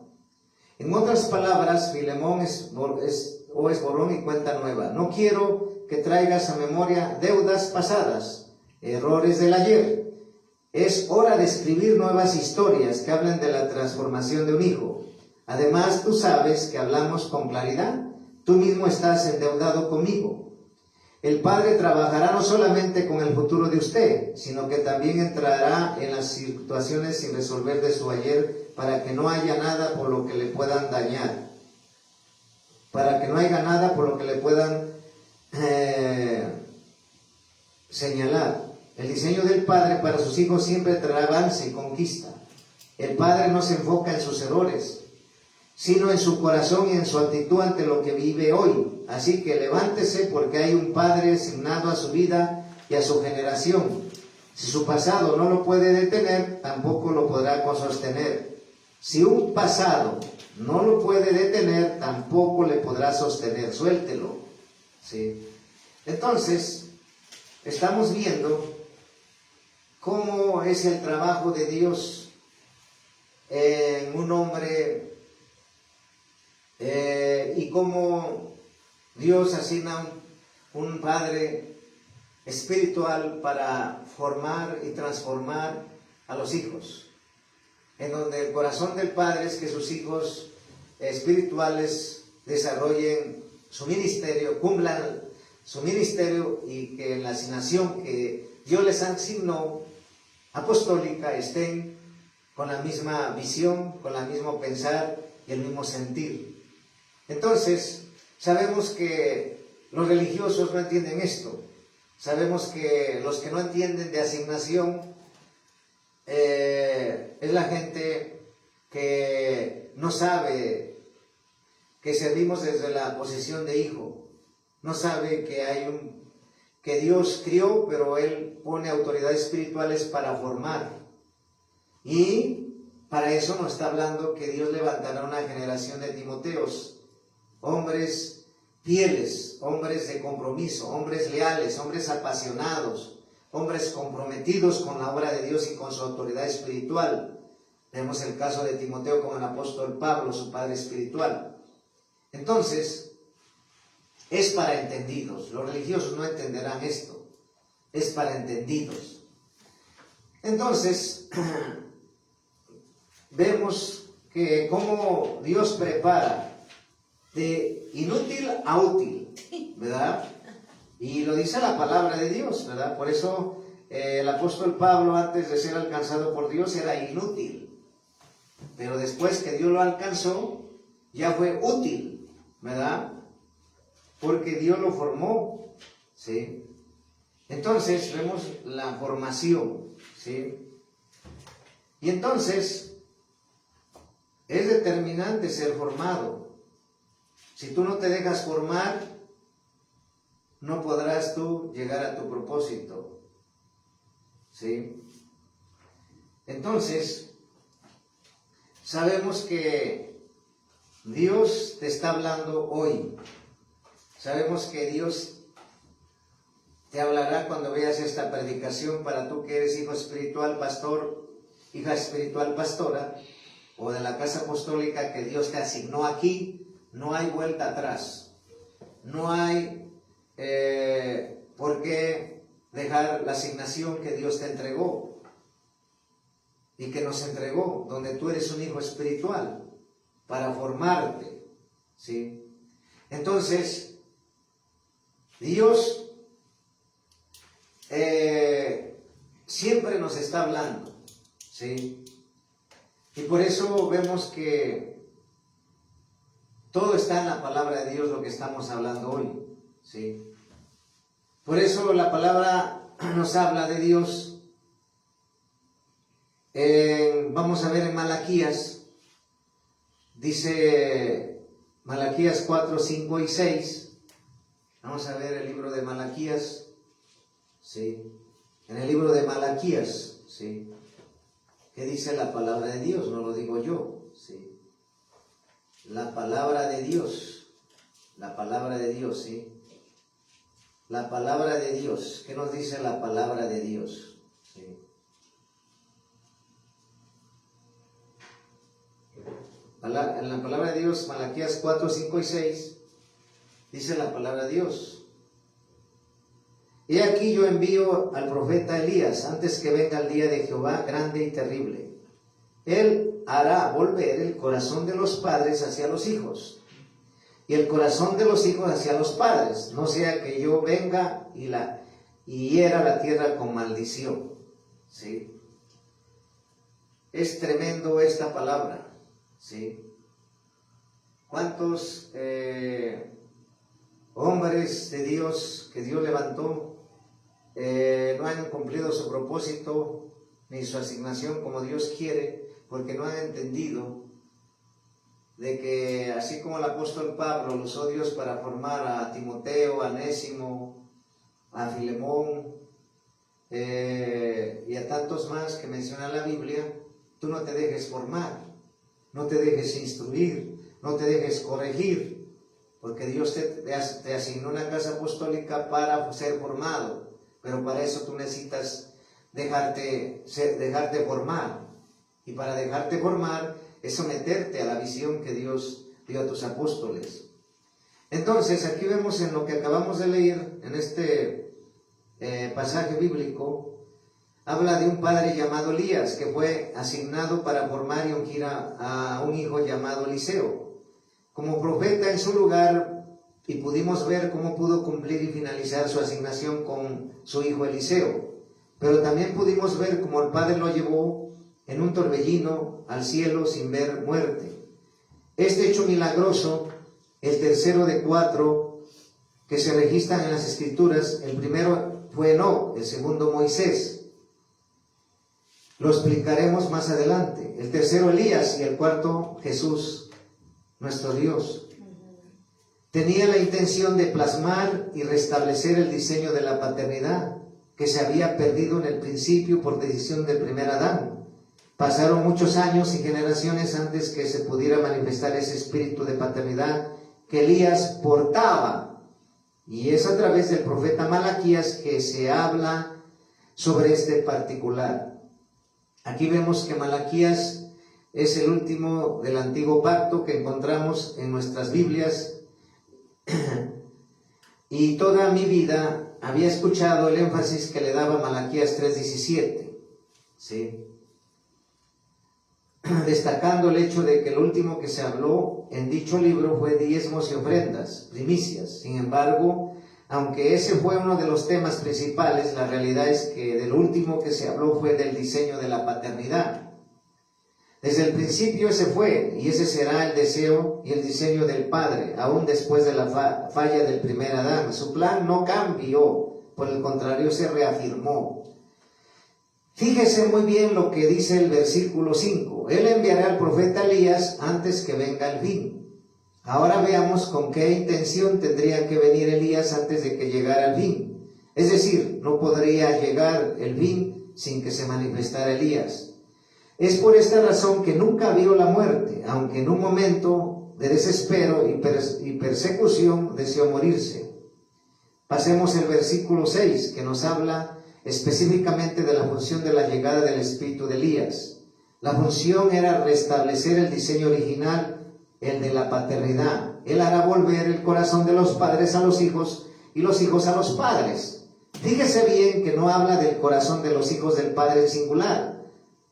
En otras palabras, Filemón es borrón y cuenta nueva. No quiero que traigas a memoria deudas pasadas, errores del ayer. Es hora de escribir nuevas historias que hablen de la transformación de un hijo. Además, tú sabes que hablamos con claridad. Tú mismo estás endeudado conmigo. El Padre trabajará no solamente con el futuro de usted, sino que también entrará en las situaciones sin resolver de su ayer, para que no haya nada por lo que le puedan dañar, para que no haya nada por lo que le puedan señalar. El diseño del Padre para sus hijos siempre traerá avance y conquista. El Padre no se enfoca en sus errores, sino en su corazón y en su actitud ante lo que vive hoy. Así que levántese, porque hay un Padre asignado a su vida y a su generación. Si su pasado no lo puede detener, tampoco lo podrá sostener. Si un pasado no lo puede detener, tampoco le podrá sostener. Suéltelo. ¿Sí? Entonces, estamos viendo cómo es el trabajo de Dios en un hombre y cómo Dios asigna un padre espiritual para formar y transformar a los hijos, en donde el corazón del padre es que sus hijos espirituales desarrollen su ministerio, cumplan su ministerio, y que en la asignación que Dios les asignó apostólica estén con la misma visión, con el mismo pensar y el mismo sentir. Entonces, sabemos que los religiosos no entienden esto. Sabemos que los que no entienden de asignación es la gente que no sabe que servimos desde la posición de hijo. No sabe que Dios crió, pero Él pone autoridades espirituales para formar. Y para eso nos está hablando que Dios levantará una generación de Timoteos, hombres fieles, hombres de compromiso, hombres leales, hombres apasionados, hombres comprometidos con la obra de Dios y con su autoridad espiritual. Vemos el caso de Timoteo con el apóstol Pablo, su padre espiritual. Entonces, es para entendidos. Los religiosos no entenderán esto. Es para entendidos. Entonces, vemos que cómo Dios prepara de inútil a útil, ¿verdad? Y lo dice la palabra de Dios, ¿verdad? Por eso el apóstol Pablo, antes de ser alcanzado por Dios, era inútil. Pero después que Dios lo alcanzó, ya fue útil, ¿verdad? Porque Dios lo formó, ¿sí? Entonces vemos la formación, ¿sí? Y entonces es determinante ser formado. Si tú no te dejas formar, no podrás tú llegar a tu propósito, ¿sí? Entonces, sabemos que Dios te está hablando hoy. Sabemos que Dios te hablará cuando veas esta predicación, para tú que eres hijo espiritual, pastor, hija espiritual, pastora, o de la casa apostólica que Dios te asignó aquí. No hay vuelta atrás. No hay por qué dejar la asignación que Dios te entregó y que nos entregó, donde tú eres un hijo espiritual, para formarte, ¿sí? Entonces, Dios siempre nos está hablando, ¿sí? Y por eso vemos que todo está en la palabra de Dios, lo que estamos hablando hoy, ¿sí? Por eso la palabra nos habla de Dios. Vamos a ver en Malaquías, dice Malaquías 4, 5 y 6. Vamos a ver el libro de Malaquías, ¿sí? En el libro de Malaquías, ¿sí? ¿Qué dice la palabra de Dios? No lo digo yo, ¿sí? La palabra de Dios, ¿sí? La palabra de Dios, ¿qué nos dice la palabra de Dios? ¿Sí? En la palabra de Dios, Malaquías 4, 5 y 6, dice la palabra de Dios: He aquí yo envío al profeta Elías antes que venga el día de Jehová grande y terrible. Él hará volver el corazón de los padres hacia los hijos, y el corazón de los hijos hacia los padres, no sea que yo venga y hiera la tierra con maldición. ¿Sí? Es tremendo esta palabra, ¿sí? ¿Cuántos hombres de Dios que Dios levantó no han cumplido su propósito ni su asignación como Dios quiere, porque no han entendido de que así como el apóstol Pablo lo usó Dios para formar a Timoteo, a Onésimo, a Filemón y a tantos más que menciona la Biblia, tú no te dejes formar, no te dejes instruir, no te dejes corregir, porque Dios te asignó una casa apostólica para ser formado, pero para eso tú necesitas dejarte formar. Y para dejarte formar es someterte a la visión que Dios dio a tus apóstoles. Entonces, aquí vemos en lo que acabamos de leer, en este pasaje bíblico, habla de un padre llamado Elías, que fue asignado para formar y ungir a un hijo llamado Eliseo como profeta en su lugar, y pudimos ver cómo pudo cumplir y finalizar su asignación con su hijo Eliseo. Pero también pudimos ver cómo el Padre lo llevó en un torbellino al cielo sin ver muerte. Este hecho milagroso, el tercero de 4 que se registran en las Escrituras, el primero fue Enoc, el segundo Moisés. Lo explicaremos más adelante. El tercero Elías y el cuarto Jesús, nuestro Dios. Tenía la intención de plasmar y restablecer el diseño de la paternidad que se había perdido en el principio por decisión del primer Adán. Pasaron muchos años y generaciones antes que se pudiera manifestar ese espíritu de paternidad que Elías portaba. Y es a través del profeta Malaquías que se habla sobre este particular. Aquí vemos que Malaquías es el último del antiguo pacto que encontramos en nuestras Biblias. Y toda mi vida había escuchado el énfasis que le daba Malaquías 3:17, ¿sí? Destacando el hecho de que el último que se habló en dicho libro fue diezmos y ofrendas, primicias. Sin embargo, aunque ese fue uno de los temas principales, la realidad es que del último que se habló fue del diseño de la paternidad. Desde el principio ese fue, y ese será el deseo y el diseño del Padre, aún después de la falla del primer Adán. Su plan no cambió, por el contrario se reafirmó. Fíjese muy bien lo que dice el versículo 5. Él enviará al profeta Elías antes que venga el fin. Ahora veamos con qué intención tendría que venir Elías antes de que llegara el fin. Es decir, no podría llegar el fin sin que se manifestara Elías. Es por esta razón que nunca vio la muerte, aunque en un momento de desespero y persecución deseó morirse. Pasemos al versículo 6, que nos habla específicamente de la función de la llegada del espíritu de Elías. La función era restablecer el diseño original, el de la paternidad. Él hará volver el corazón de los padres a los hijos y los hijos a los padres. Fíjese bien que no habla del corazón de los hijos del padre en singular,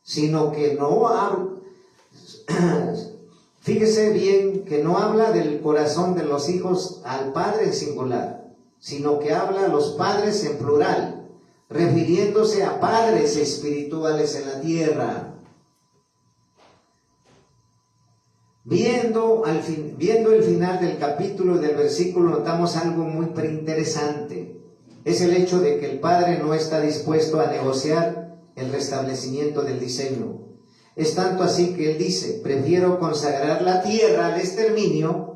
sino que no habla, fíjese bien que no habla del corazón de los hijos al padre en singular, sino que habla a los padres en plural, refiriéndose a padres espirituales en la tierra. Viendo el final del capítulo y del versículo, notamos algo muy interesante. Es el hecho de que el Padre no está dispuesto a negociar el restablecimiento del diseño. Es tanto así que él dice: prefiero consagrar la tierra al exterminio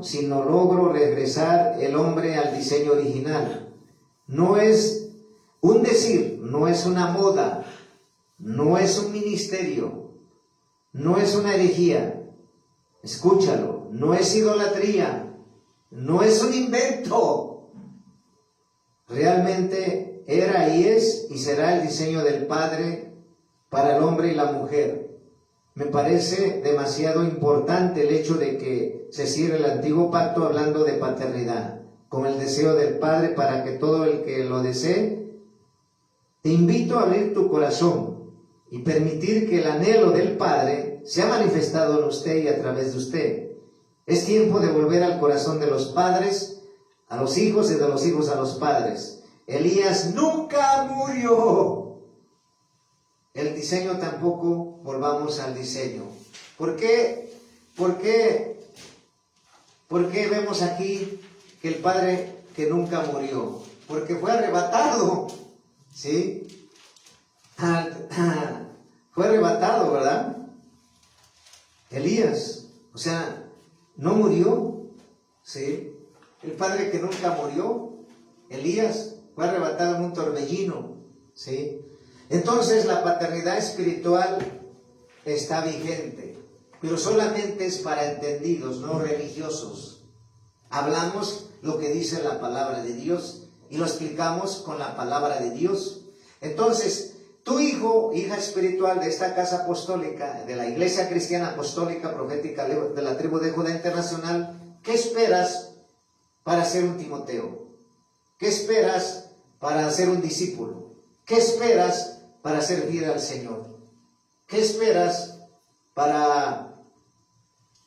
si no logro regresar el hombre al diseño original. No es un decir, no es una moda, no es un ministerio, no es una herejía. Escúchalo, no es idolatría, no es un invento. Realmente era y es y será el diseño del Padre para el hombre y la mujer. Me parece demasiado importante el hecho de que se cierre el antiguo pacto hablando de paternidad, con el deseo del Padre para que todo el que lo desee. Te invito a abrir tu corazón y permitir que el anhelo del Padre sea manifestado en usted y a través de usted. Es tiempo de volver al corazón de los padres a los hijos y de los hijos a los padres. Elías nunca murió. El diseño tampoco, volvamos al diseño. ¿Por qué vemos aquí que el Padre que nunca murió? Porque fue arrebatado, ¿sí? Fue arrebatado, ¿verdad? Elías, o sea, no murió, ¿sí? El Padre que nunca murió, Elías, fue arrebatado en un torbellino, ¿sí? Entonces la paternidad espiritual está vigente, pero solamente es para entendidos, no religiosos. hablamos lo que dice la palabra de Dios y lo explicamos con la palabra de Dios. Entonces, tu hijo, hija espiritual de esta casa apostólica, de la Iglesia Cristiana Apostólica Profética de la tribu de Judá Internacional, ¿qué esperas para ser un Timoteo? ¿Qué esperas para ser un discípulo? ¿Qué esperas para servir al Señor? ¿Qué esperas para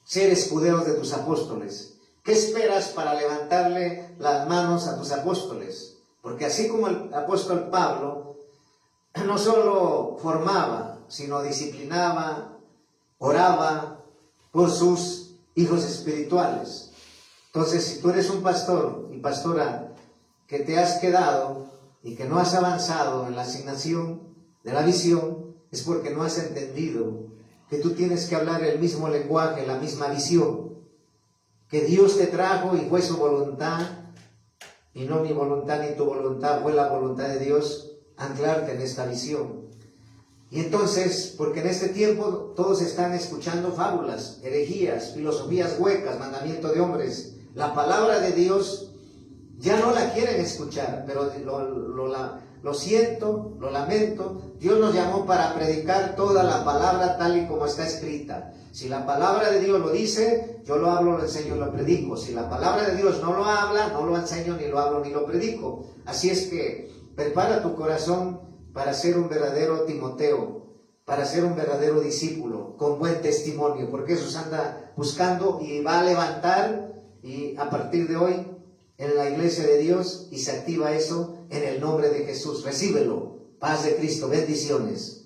ser escuderos de tus apóstoles? ¿Qué esperas para levantarle las manos a tus apóstoles? Porque así como el apóstol Pablo no solo formaba, sino disciplinaba, oraba por sus hijos espirituales. Entonces, si tú eres un pastor y pastora que te has quedado y que no has avanzado en la asignación de la visión, es porque no has entendido que tú tienes que hablar el mismo lenguaje, la misma visión, que Dios te trajo y fue su voluntad, y no mi voluntad ni tu voluntad, fue la voluntad de Dios anclarte en esta visión. Y entonces, porque en este tiempo todos están escuchando fábulas, herejías, filosofías huecas, mandamiento de hombres, la palabra de Dios ya no la quieren escuchar, pero lo siento, lo lamento. Dios nos llamó para predicar toda la palabra tal y como está escrita. Si la palabra de Dios lo dice, yo lo hablo, lo enseño, lo predico. Si la palabra de Dios no lo habla, no lo enseño, ni lo hablo, ni lo predico. Así es que prepara tu corazón para ser un verdadero Timoteo, para ser un verdadero discípulo, con buen testimonio, porque Jesús anda buscando y va a levantar, y a partir de hoy, en la iglesia de Dios, y se activa eso en el nombre de Jesús. Recíbelo. Paz de Cristo. Bendiciones.